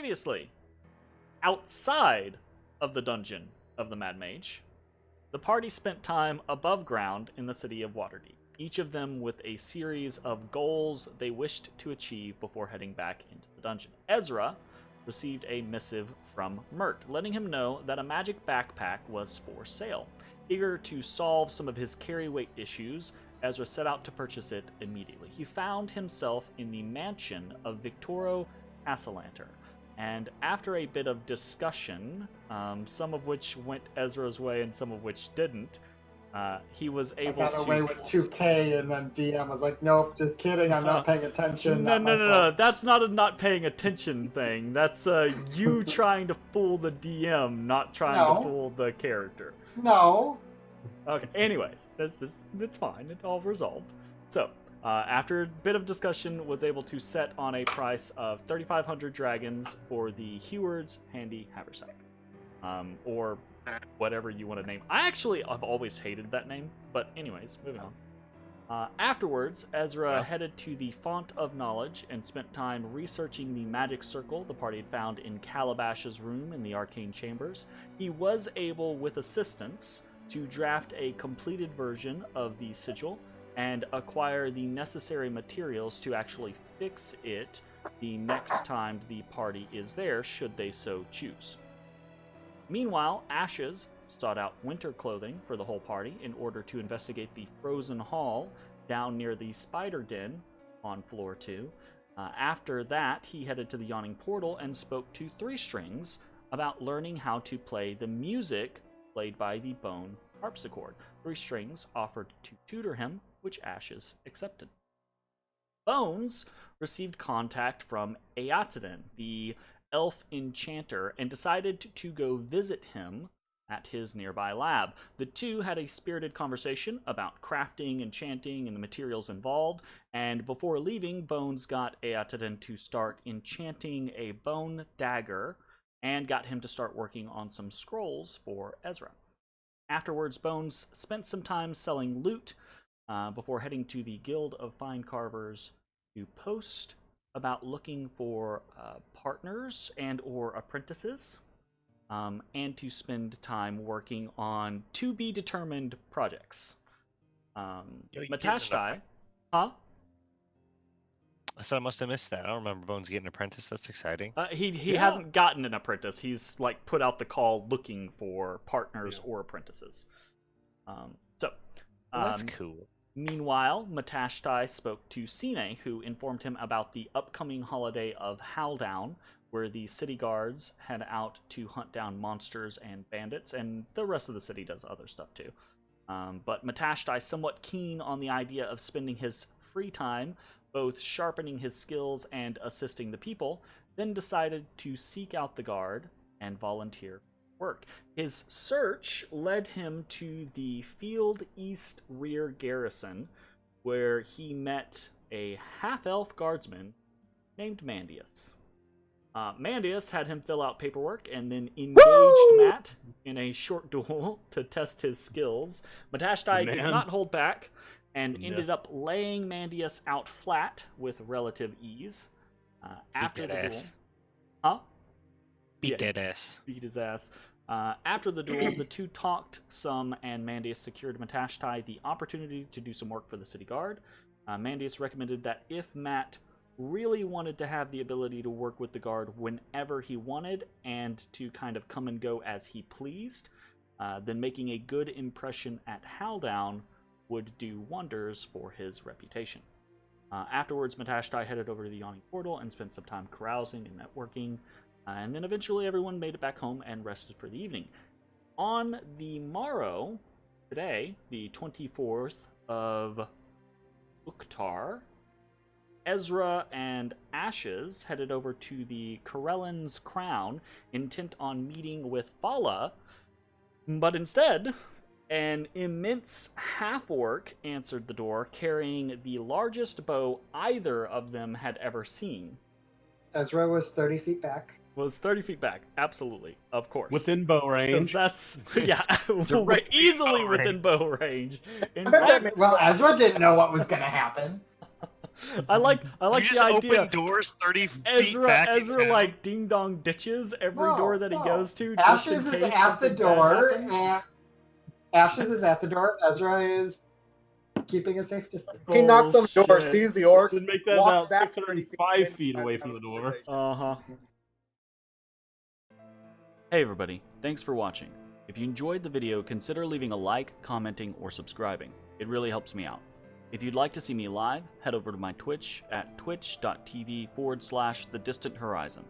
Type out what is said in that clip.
Previously, outside of the dungeon of the Mad Mage, the party spent time above ground in the city of Waterdeep, each of them with a series of goals they wished to achieve before heading back into the dungeon. Ezrah received a missive from Mert, letting him know that a magic backpack was for sale. Eager to solve some of his carry weight issues, Ezrah set out to purchase it immediately. He found himself in the mansion of Victoro Halaster, and after a bit of discussion, some of which went Ezra's way and some of which didn't, he was able to... I got away with 2K, and then DM was like, nope, just kidding, I'm not paying attention. No, that's not a not paying attention thing. That's you trying to fool the DM, not trying to fool the character. No. Okay, anyways, it's fine. It all resolved. So, after a bit of discussion, was able to set on a price of 3,500 dragons for the Heward's Handy Haversack. Or whatever you want to name. I've always hated that name, but anyways, moving on. Afterwards, Ezrah headed to the Font of Knowledge and spent time researching the magic circle the party had found in Calabash's room in the Arcane Chambers. He was able, with assistance, to draft a completed version of the sigil and acquire the necessary materials to actually fix it the next time the party is there, should they so choose. Meanwhile, Ashes sought out winter clothing for the whole party in order to investigate the frozen hall down near the spider den on floor 2. After that, he headed to the Yawning Portal and spoke to Three Strings about learning how to play the music played by the bone harpsichord. Three Strings offered to tutor him, which Ashes accepted. Bones received contact from Eataden, the elf enchanter, and decided to go visit him at his nearby lab. The two had a spirited conversation about crafting, enchanting, and the materials involved, and before leaving, Bones got Eataden to start enchanting a bone dagger and got him to start working on some scrolls for Ezrah. Afterwards, Bones spent some time selling loot before heading to the Guild of Fine Carvers to post about looking for partners and or apprentices, and to spend time working on to-be-determined projects. Matashtai, huh? I said I must have missed that. I don't remember Bones getting an apprentice. That's exciting. He hasn't gotten an apprentice. He's put out the call looking for partners or apprentices. That's cool. Meanwhile, Matashtai spoke to Sine, who informed him about the upcoming holiday of Howldown, where the city guards head out to hunt down monsters and bandits, and the rest of the city does other stuff too. But Matashtai, somewhat keen on the idea of spending his free time both sharpening his skills and assisting the people, then decided to seek out the guard and volunteer work. His search led him to the Field East Rear Garrison, where he met a half-elf guardsman named Mandius. Mandius had him fill out paperwork and then engaged Matt in a short duel to test his skills. Matashtai did not hold back and ended up laying Mandius out flat with relative ease. After the duel... Huh? Beat that ass. Beat his ass. After the duel, the two talked some, and Mandius secured Matashtai the opportunity to do some work for the city guard. Mandius recommended that if Matt really wanted to have the ability to work with the guard whenever he wanted and to kind of come and go as he pleased, then making a good impression at Howldown would do wonders for his reputation. Afterwards, Matashtai headed over to the Yawning Portal and spent some time carousing and networking, and then eventually everyone made it back home and rested for the evening. On the morrow, today, the 24th of Uktar, Ezrah and Ashes headed over to the Corellan's Crown, intent on meeting with Fala, but instead, an immense half-orc answered the door, carrying the largest bow either of them had ever seen. Ezrah was 30 feet back. Was 30 feet back, absolutely, of course. Within bow range. That's, yeah, easily within bow range. Well, Ezrah didn't know what was going to happen. I like you the just idea. open doors 30 feet Ezra back in Ezra town? like ding dong ditches every door that he goes to. Just Ashes in is case at the something bad door, happens. and Ashes is at the door. Ezra is keeping a safe distance. He knocks on the door, Bullshit. sees the orc, Should make that walks about back 605 feet away from the door. Uh-huh. Hey everybody, thanks for watching. If you enjoyed the video, consider leaving a like, commenting, or subscribing. It really helps me out. If you'd like to see me live, head over to my Twitch at twitch.tv/thedistanthorizon.